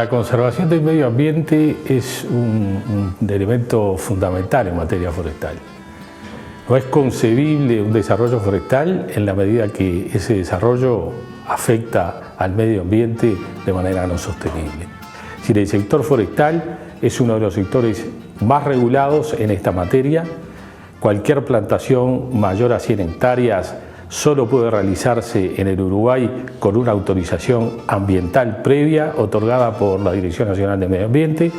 La conservación del medio ambiente es un elemento fundamental en materia forestal. No es concebible un desarrollo forestal en la medida que ese desarrollo afecta al medio ambiente de manera no sostenible. Es decir, el sector forestal es uno de los sectores más regulados en esta materia. Cualquier plantación mayor a 100 hectáreas solo puede realizarse en el Uruguay con una autorización ambiental previa otorgada por la Dirección Nacional de Medio Ambiente.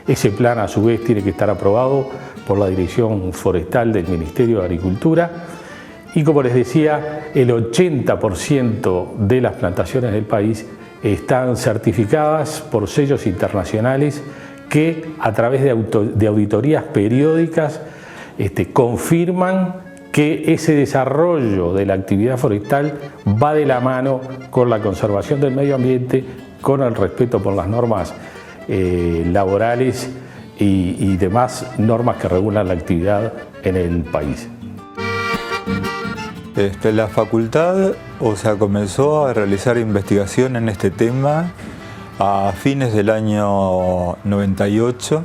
Ese plan a su vez tiene que estar aprobado por la Dirección Forestal del Ministerio de Agricultura. Y como les decía, el 80% de las plantaciones del país están certificadas por sellos internacionales que a través de auditorías periódicas confirman que ese desarrollo de la actividad forestal va de la mano con la conservación del medio ambiente, con el respeto por las normas laborales y demás normas que regulan la actividad en el país. La facultad, comenzó a realizar investigación en este tema a fines del año 98.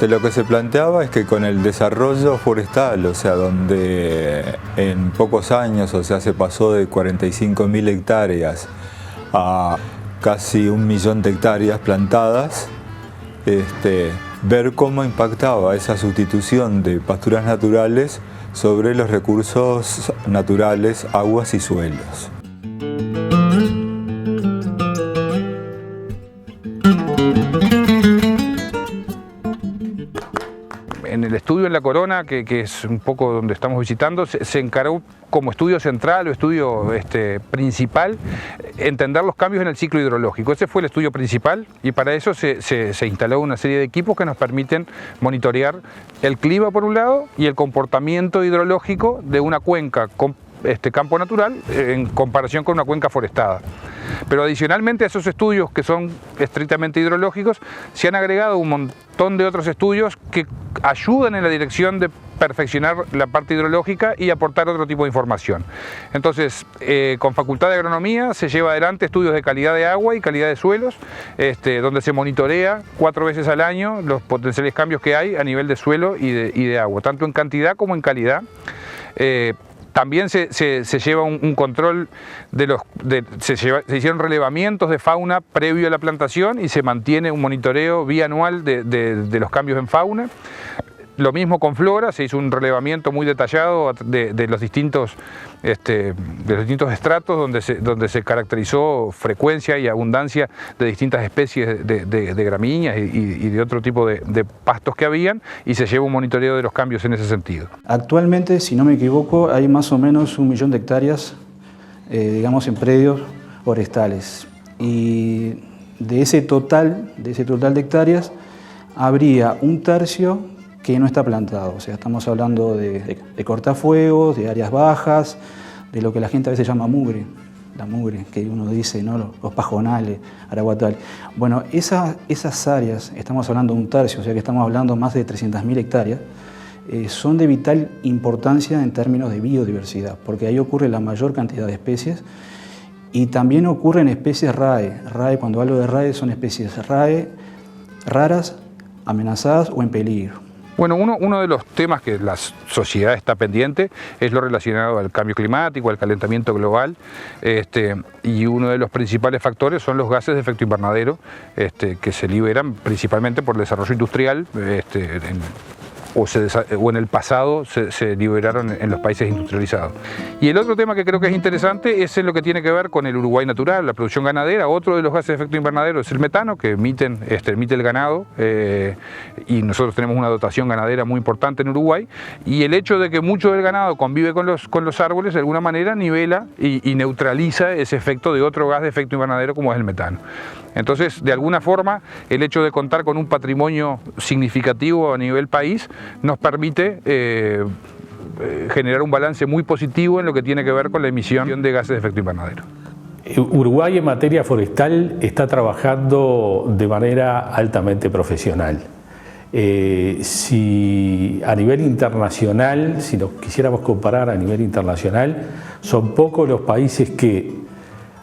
Lo que se planteaba es que con el desarrollo forestal, donde en pocos años, se pasó de 45.000 hectáreas a casi 1 millón de hectáreas plantadas, ver cómo impactaba esa sustitución de pasturas naturales sobre los recursos naturales, aguas y suelos. En el estudio en La Corona, que es un poco donde estamos visitando, se encaró como estudio central o estudio principal entender los cambios en el ciclo hidrológico. Ese fue el estudio principal y para eso se instaló una serie de equipos que nos permiten monitorear el clima por un lado y el comportamiento hidrológico de una cuenca con campo natural en comparación con una cuenca forestada. Pero adicionalmente a esos estudios que son estrictamente hidrológicos, se han agregado un montón de otros estudios que ayudan en la dirección de perfeccionar la parte hidrológica y aportar otro tipo de información. Entonces, con Facultad de Agronomía se lleva adelante estudios de calidad de agua y calidad de suelos, donde se monitorea 4 veces al año los potenciales cambios que hay a nivel de suelo y de agua, tanto en cantidad como en calidad. También se lleva un control se hicieron relevamientos de fauna previo a la plantación y se mantiene un monitoreo bianual de los cambios en fauna. Lo mismo con flora, se hizo un relevamiento muy detallado de los distintos estratos donde se caracterizó frecuencia y abundancia de distintas especies de gramíneas y de otro tipo de pastos que habían, y se lleva un monitoreo de los cambios en ese sentido. Actualmente, si no me equivoco, hay más o menos 1 millón de hectáreas, en predios forestales, y de ese total de hectáreas habría 1/3 que no está plantado. Estamos hablando de cortafuegos, de áreas bajas, de lo que la gente a veces llama mugre, la mugre, que uno dice, ¿no? Los pajonales, araguatal. Bueno, esas áreas, estamos hablando de 1/3, que estamos hablando más de 300.000 hectáreas, son de vital importancia en términos de biodiversidad, porque ahí ocurre la mayor cantidad de especies y también ocurren especies RAE. RAE, cuando hablo de RAE, son especies RAE raras, amenazadas o en peligro. Bueno, uno de los temas que la sociedad está pendiente es lo relacionado al cambio climático, al calentamiento global, y uno de los principales factores son los gases de efecto invernadero, que se liberan principalmente por el desarrollo industrial, o en el pasado se liberaron en los países industrializados. Y el otro tema que creo que es interesante es lo que tiene que ver con el Uruguay natural, la producción ganadera. Otro de los gases de efecto invernadero es el metano, que emite el ganado, y nosotros tenemos una dotación ganadera muy importante en Uruguay, y el hecho de que mucho del ganado convive con los árboles de alguna manera nivela y neutraliza ese efecto de otro gas de efecto invernadero como es el metano. Entonces, de alguna forma, el hecho de contar con un patrimonio significativo a nivel país nos permite generar un balance muy positivo en lo que tiene que ver con la emisión de gases de efecto invernadero. Uruguay en materia forestal está trabajando de manera altamente profesional. Si a nivel internacional, si nos quisiéramos comparar a nivel internacional, son pocos los países que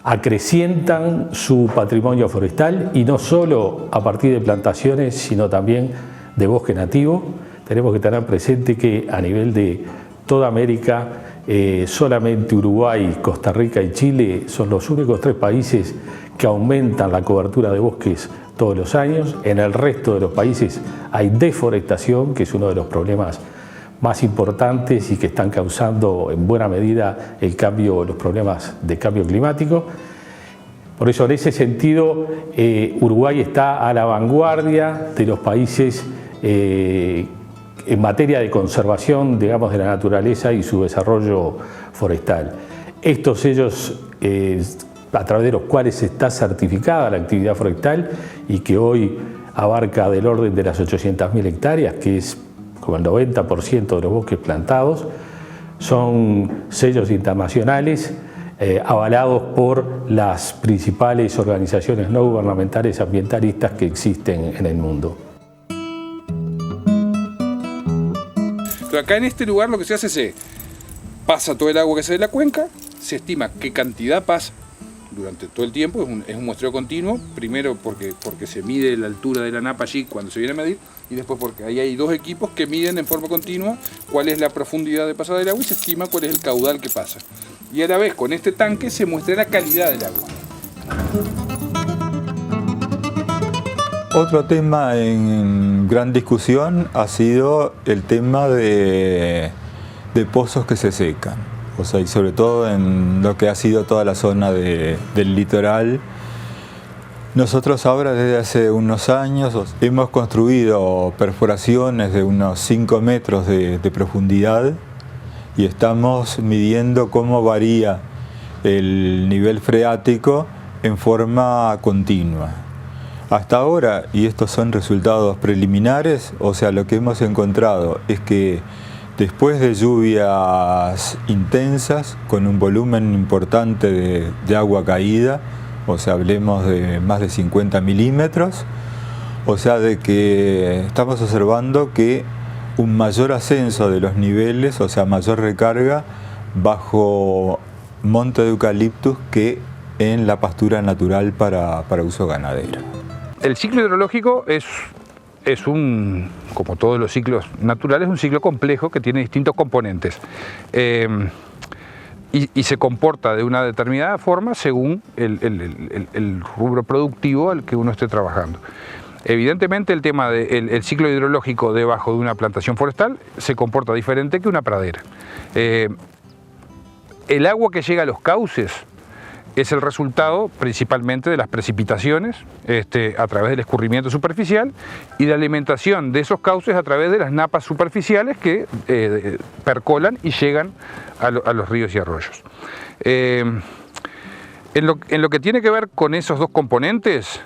acrecientan su patrimonio forestal, y no solo a partir de plantaciones, sino también de bosque nativo. Tenemos que tener presente que a nivel de toda América, solamente Uruguay, Costa Rica y Chile son los únicos 3 países que aumentan la cobertura de bosques todos los años. En el resto de los países hay deforestación, que es uno de los problemas más importantes y que están causando en buena medida los problemas de cambio climático. Por eso, en ese sentido, Uruguay está a la vanguardia de los países en materia de conservación, digamos, de la naturaleza y su desarrollo forestal. Estos sellos a través de los cuales está certificada la actividad forestal y que hoy abarca del orden de las 800.000 hectáreas, que es como el 90% de los bosques plantados, son sellos internacionales avalados por las principales organizaciones no gubernamentales ambientalistas que existen en el mundo. Acá en este lugar lo que se hace es pasa todo el agua que sale de la cuenca, se estima qué cantidad pasa durante todo el tiempo, es un muestreo continuo, primero porque se mide la altura de la napa allí cuando se viene a medir, y después porque ahí hay 2 equipos que miden en forma continua cuál es la profundidad de pasada del agua y se estima cuál es el caudal que pasa. Y a la vez con este tanque se muestra la calidad del agua. Otro tema en gran discusión ha sido el tema de pozos que se secan. O sea, y sobre todo en lo que ha sido toda la zona del litoral. Nosotros ahora desde hace unos años hemos construido perforaciones de unos 5 metros de profundidad y estamos midiendo cómo varía el nivel freático en forma continua. Hasta ahora, y estos son resultados preliminares, o sea, lo que hemos encontrado es que después de lluvias intensas, con un volumen importante de agua caída, o sea, hablemos de más de 50 milímetros, o sea, de que estamos observando que un mayor ascenso de los niveles, o sea, mayor recarga bajo monte de eucaliptus que en la pastura natural para uso ganadero. El ciclo hidrológico es como todos los ciclos naturales, un ciclo complejo que tiene distintos componentes y se comporta de una determinada forma según el rubro productivo al que uno esté trabajando. Evidentemente el tema del ciclo hidrológico debajo de una plantación forestal se comporta diferente que una pradera. El agua que llega a los cauces es el resultado principalmente de las precipitaciones a través del escurrimiento superficial y de la alimentación de esos cauces a través de las napas superficiales que percolan y llegan a los ríos y arroyos. En lo que tiene que ver con esos 2 componentes,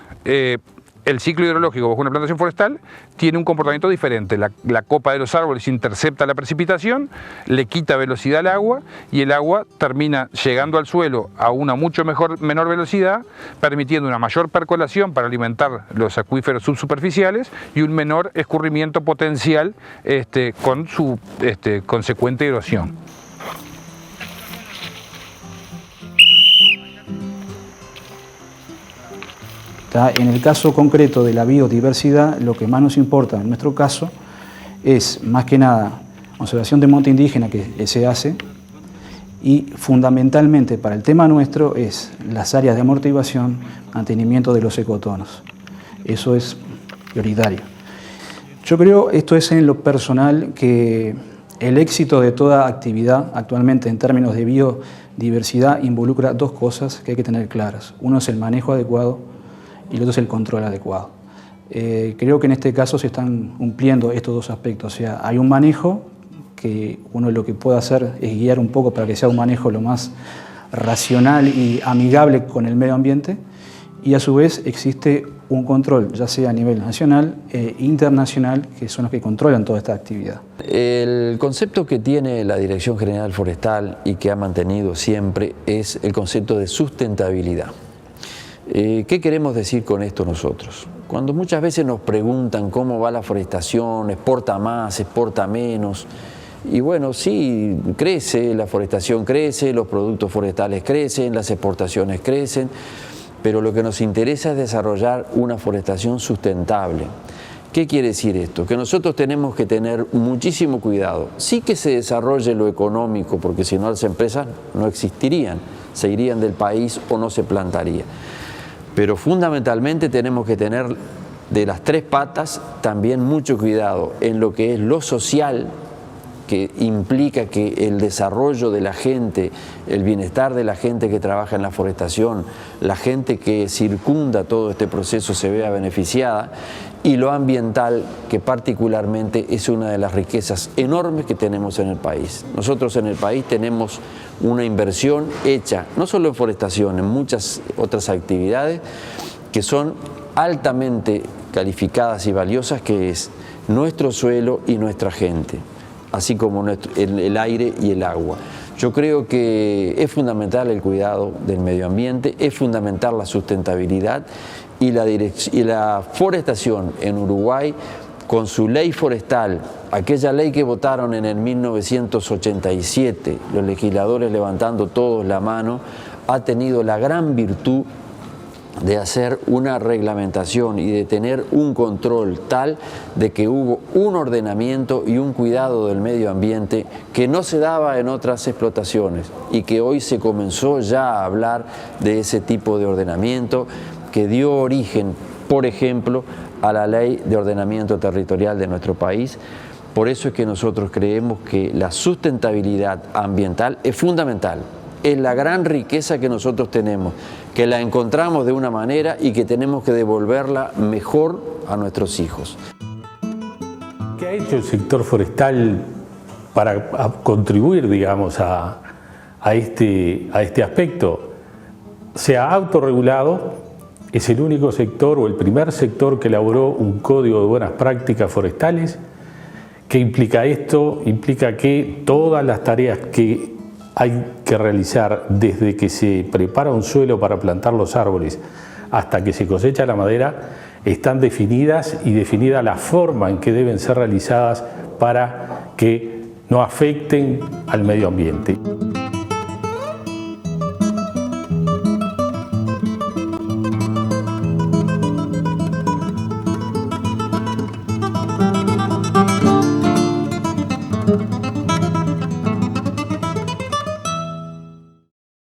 el ciclo hidrológico bajo una plantación forestal tiene un comportamiento diferente. La copa de los árboles intercepta la precipitación, le quita velocidad al agua y el agua termina llegando al suelo a una mucho menor velocidad, permitiendo una mayor percolación para alimentar los acuíferos subsuperficiales y un menor escurrimiento potencial con su consecuente erosión. En el caso concreto de la biodiversidad, lo que más nos importa en nuestro caso es, más que nada, conservación de monte indígena que se hace, y fundamentalmente para el tema nuestro es las áreas de amortiguación, mantenimiento de los ecotonos. Eso es prioritario. Yo creo, esto es en lo personal, que el éxito de toda actividad actualmente en términos de biodiversidad involucra 2 cosas que hay que tener claras. Uno es el manejo adecuado y el otro es el control adecuado. Creo que en este caso se están cumpliendo estos 2 aspectos. O sea, hay un manejo que uno lo que puede hacer es guiar un poco para que sea un manejo lo más racional y amigable con el medio ambiente, y a su vez existe un control, ya sea a nivel nacional e internacional, que son los que controlan toda esta actividad. El concepto que tiene la Dirección General Forestal y que ha mantenido siempre es el concepto de sustentabilidad. ¿Qué queremos decir con esto nosotros? Cuando muchas veces nos preguntan cómo va la forestación, exporta más, exporta menos, Y bueno, sí, crece, la forestación crece, los productos forestales crecen, las exportaciones crecen, pero lo que nos interesa es desarrollar una forestación sustentable. ¿Qué quiere decir esto? Que nosotros tenemos que tener muchísimo cuidado. Sí que se desarrolle lo económico, porque si no las empresas no existirían, se irían del país o no se plantaría. Pero fundamentalmente tenemos que tener de las tres patas también mucho cuidado en lo que es lo social, que implica que el desarrollo de la gente, el bienestar de la gente que trabaja en la forestación, la gente que circunda todo este proceso se vea beneficiada, y lo ambiental, que particularmente es una de las riquezas enormes que tenemos en el país. Nosotros en el país tenemos una inversión hecha, no solo en forestación, en muchas otras actividades que son altamente calificadas y valiosas, que es nuestro suelo y nuestra gente, así como el aire y el agua. Yo creo que es fundamental el cuidado del medio ambiente, es fundamental la sustentabilidad, y la forestación en Uruguay, con su ley forestal, aquella ley que votaron en el 1987, los legisladores levantando todos la mano, ha tenido la gran virtud de hacer una reglamentación y de tener un control tal de que hubo un ordenamiento y un cuidado del medio ambiente que no se daba en otras explotaciones, y que hoy se comenzó ya a hablar de ese tipo de ordenamiento que dio origen, por ejemplo, a la Ley de Ordenamiento Territorial de nuestro país. Por eso es que nosotros creemos que la sustentabilidad ambiental es fundamental. Es la gran riqueza que nosotros tenemos, que la encontramos de una manera y que tenemos que devolverla mejor a nuestros hijos. ¿Qué ha hecho el sector forestal para contribuir, digamos, a este aspecto? Se ha autorregulado, es el único sector o el primer sector que elaboró un código de buenas prácticas forestales. ¿Qué implica esto? Implica que todas las tareas que hay que realizar desde que se prepara un suelo para plantar los árboles hasta que se cosecha la madera están definidas, y definida la forma en que deben ser realizadas para que no afecten al medio ambiente.